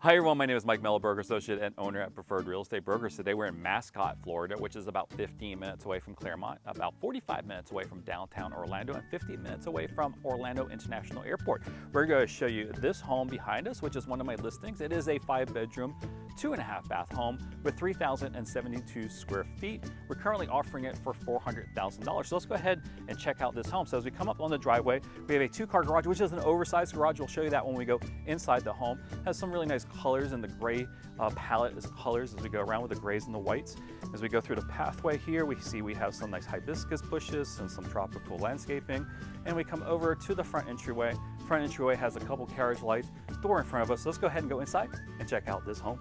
Hi everyone, my name is Mike MELLO, broker associate and owner at Preferred Real Estate Brokers. Today we're in Mascotte, Florida, which is about 15 minutes away from Claremont, about 45 minutes away from downtown Orlando, and 15 minutes away from Orlando International Airport. We're going to show you this home behind us, which is one of my listings. It is a 5-bedroom, 2.5-bath home with 3,072 square feet. We're currently offering it for $400,000. So let's go ahead and check out this home. So as we come up on the driveway, we have a 2-car garage, which is an oversized garage. We'll show you that when we go inside the home. It has some really nice colors, and the gray palette is colors as we go around with the grays and the whites. As we go through the pathway here, we see we have some nice hibiscus bushes and some tropical landscaping. And we come over to the front entryway. Front entryway has a couple carriage lights, door in front of us. So let's go ahead and go inside and check out this home.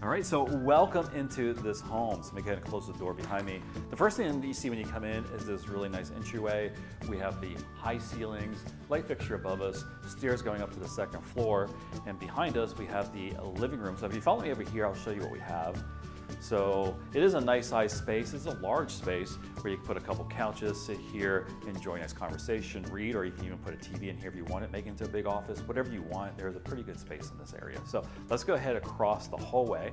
All right, so welcome into this home. So let me go ahead and close the door behind me. The first thing that you see when you come in is this really nice entryway. We have the high ceilings, light fixture above us, stairs going up to the second floor, and behind us we have the living room. So if you follow me over here, I'll show you what we have. So it is a nice size space. It's a large space where you can put a couple couches, sit here, enjoy a nice conversation, read, or you can even put a TV in here if you want it, make it into a big office, whatever you want. There's a pretty good space in this area. So let's go ahead across the hallway,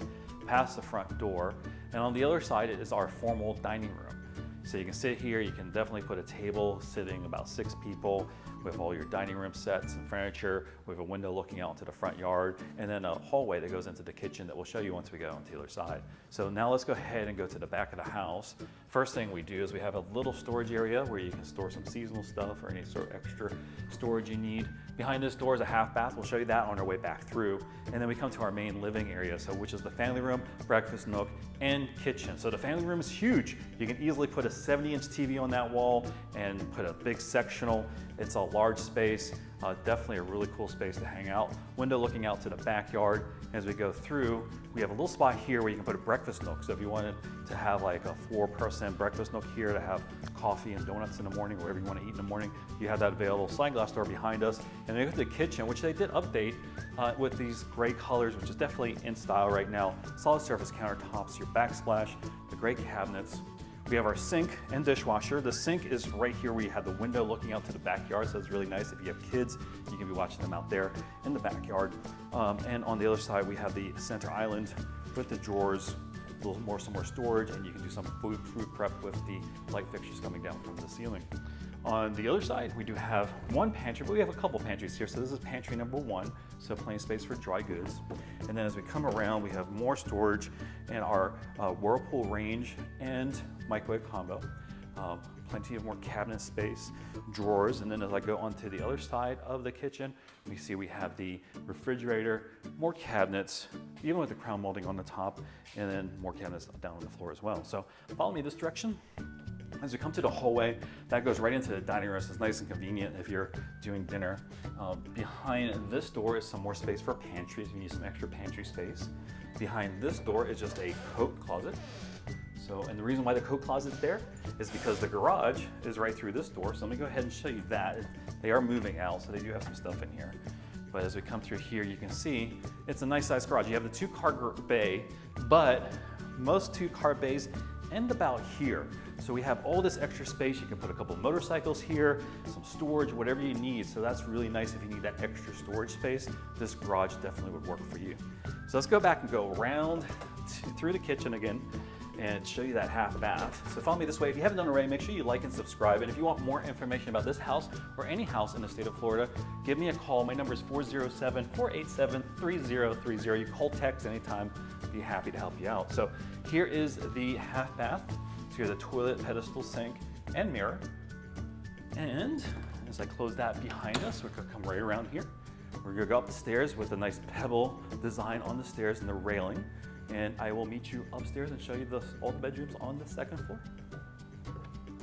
past the front door, and on the other side is our formal dining room. So you can sit here, you can definitely put a table sitting about 6 people with all your dining room sets and furniture, with a window looking out into the front yard, and then a hallway that goes into the kitchen that we'll show you once we go on the other side. So now let's go ahead and go to the back of the house. First thing we do is we have a little storage area where you can store some seasonal stuff or any sort of extra storage you need. Behind this door is a half bath. We'll show you that on our way back through. And then we come to our main living area, so which is the family room, breakfast nook, and kitchen. So the family room is huge. You can easily put a 70-inch TV on that wall and put a big sectional. It's a large space, definitely a really cool space to hang out. Window looking out to the backyard. As we go through, we have a little spot here where you can put a breakfast nook. So if you wanted to have like a 4-person breakfast nook here to have coffee and donuts in the morning, whatever you want to eat in the morning, you have that available. Sliding glass door behind us. And then we go to the kitchen, which they did update with these gray colors, which is definitely in style right now. Solid surface countertops, your backsplash, the gray cabinets. We have our sink and dishwasher. The sink is right here where you have the window looking out to the backyard, so it's really nice. If you have kids, you can be watching them out there in the backyard. And on the other side, we have the center island with the drawers, some more storage, and you can do some food prep with the light fixtures coming down from the ceiling. On the other side, we do have one pantry, but we have a couple pantries here. So this is pantry number 1, so plenty of space for dry goods. And then as we come around, we have more storage and our Whirlpool range and microwave combo. Plenty of more cabinet space, drawers, and then as I go onto the other side of the kitchen, we see we have the refrigerator, more cabinets, even with the crown molding on the top, and then more cabinets down on the floor as well. So follow me this direction. As we come to the hallway, that goes right into the dining room, so it's nice and convenient if you're doing dinner. Behind this door is some more space for pantries if you need some extra pantry space. Behind this door is just a coat closet. So, and the reason why the coat closet's there is because the garage is right through this door. So let me go ahead and show you that. They are moving out, so they do have some stuff in here. But as we come through here, you can see it's a nice sized garage. You have the 2-car bay, but most 2-car bays end about here. So we have all this extra space. You can put a couple of motorcycles here, some storage, whatever you need. So that's really nice if you need that extra storage space. This garage definitely would work for you. So let's go back and go around through the kitchen again and show you that half bath. So follow me this way. If you haven't done already, make sure you like and subscribe. And if you want more information about this house or any house in the state of Florida, give me a call. My number is 407-487-3030. You call, text anytime. I'd be happy to help you out. So here is the half bath. So here's a toilet, pedestal, sink, and mirror. And as I close that behind us, we're gonna come right around here. We're gonna go up the stairs with a nice pebble design on the stairs and the railing. And I will meet you upstairs and show you all the bedrooms on the second floor.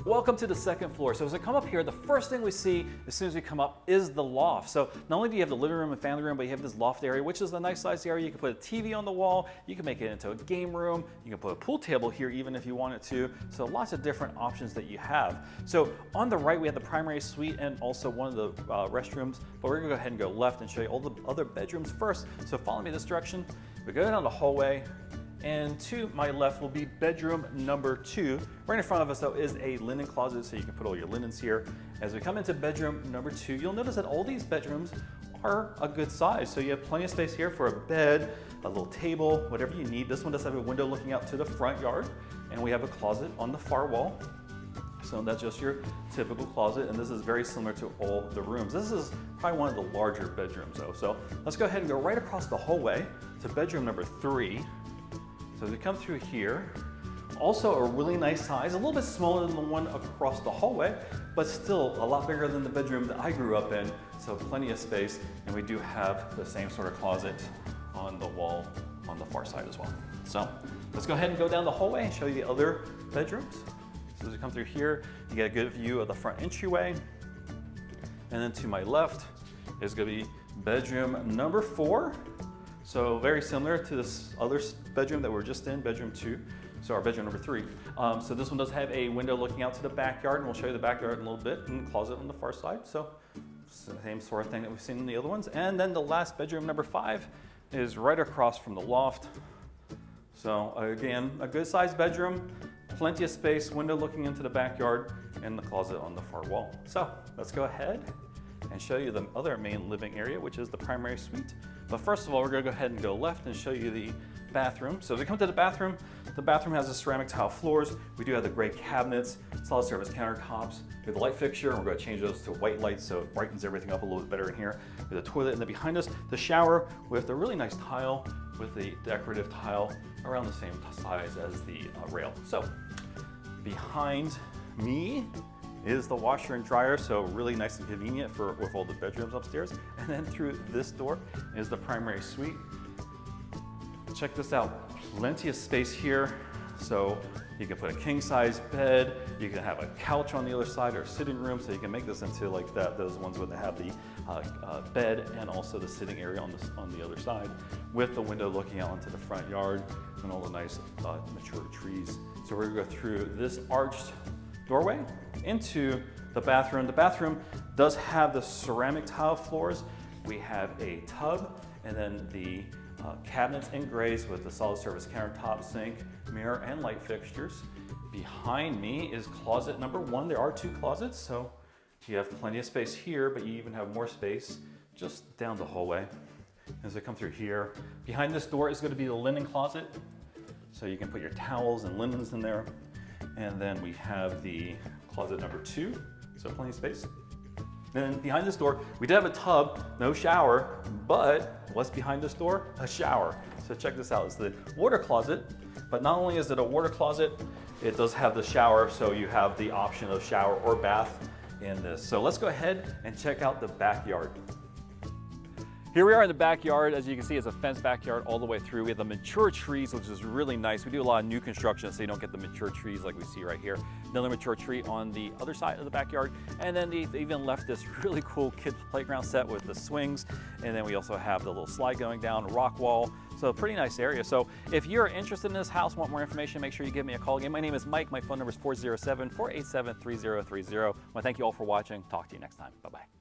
Welcome to the second floor. So as I come up here, the first thing we see as soon as we come up is the loft. So not only do you have the living room and family room, but you have this loft area, which is a nice size area. You can put a TV on the wall. You can make it into a game room. You can put a pool table here even if you wanted to. So lots of different options that you have. So on the right, we have the primary suite and also one of the restrooms, but we're gonna go ahead and go left and show you all the other bedrooms first. So follow me this direction. We go down the hallway. And to my left will be bedroom number 2. Right in front of us though is a linen closet, so you can put all your linens here. As we come into bedroom number 2, you'll notice that all these bedrooms are a good size. So you have plenty of space here for a bed, a little table, whatever you need. This one does have a window looking out to the front yard, and we have a closet on the far wall. So that's just your typical closet, and this is very similar to all the rooms. This is probably one of the larger bedrooms though. So let's go ahead and go right across the hallway to bedroom number 3. So as we come through here, also a really nice size, a little bit smaller than the one across the hallway, but still a lot bigger than the bedroom that I grew up in. So plenty of space, and we do have the same sort of closet on the wall on the far side as well. So let's go ahead and go down the hallway and show you the other bedrooms. So as we come through here, you get a good view of the front entryway. And then to my left is going to be bedroom number 4. So very similar to this other bedroom that we're just in, bedroom 2. So our bedroom number 3. So this one does have a window looking out to the backyard, and we'll show you the backyard in a little bit, and the closet on the far side. So it's the same sort of thing that we've seen in the other ones. And then the last bedroom, number 5, is right across from the loft. So again, a good sized bedroom, plenty of space, window looking into the backyard, and the closet on the far wall. So let's go ahead and show you the other main living area, which is the primary suite. But first of all, we're going to go ahead and go left and show you the bathroom. So as we come to the bathroom has the ceramic tile floors. We do have the gray cabinets, solid surface countertops. We have the light fixture, and we're going to change those to white lights so it brightens everything up a little bit better in here. We have the toilet, and then behind us, the shower with the really nice tile with the decorative tile around the same size as the rail. So behind me is the washer and dryer, so really nice and convenient with all the bedrooms upstairs. And then through this door is the primary suite. Check this out, plenty of space here. So you can put a king size bed, you can have a couch on the other side or a sitting room, so you can make this into like those ones where they have the bed and also the sitting area on the other side, with the window looking out onto the front yard and all the nice mature trees. So we're gonna go through this arched doorway into the bathroom. The bathroom does have the ceramic tile floors. We have a tub, and then the cabinets in grays with the solid surface countertop, sink, mirror, and light fixtures. Behind me is closet number 1. There are 2 closets, so you have plenty of space here, but you even have more space just down the hallway. As I come through here, behind this door is going to be the linen closet, so you can put your towels and linens in there. And then we have the closet number 2, so plenty of space. Then behind this door, we did have a tub, no shower, but what's behind this door? A shower. So check this out, it's the water closet, but not only is it a water closet, it does have the shower, so you have the option of shower or bath in this. So let's go ahead and check out the backyard. Here we are in the backyard. As you can see, it's a fenced backyard all the way through. We have the mature trees, which is really nice. We do a lot of new construction, so you don't get the mature trees like we see right here. Another mature tree on the other side of the backyard. And then they even left this really cool kids playground set with the swings. And then we also have the little slide going down, rock wall. So a pretty nice area. So if you're interested in this house, want more information, make sure you give me a call. Again, my name is Mike. My phone number is 407-487-3030. I want to thank you all for watching. Talk to you next time. Bye-bye.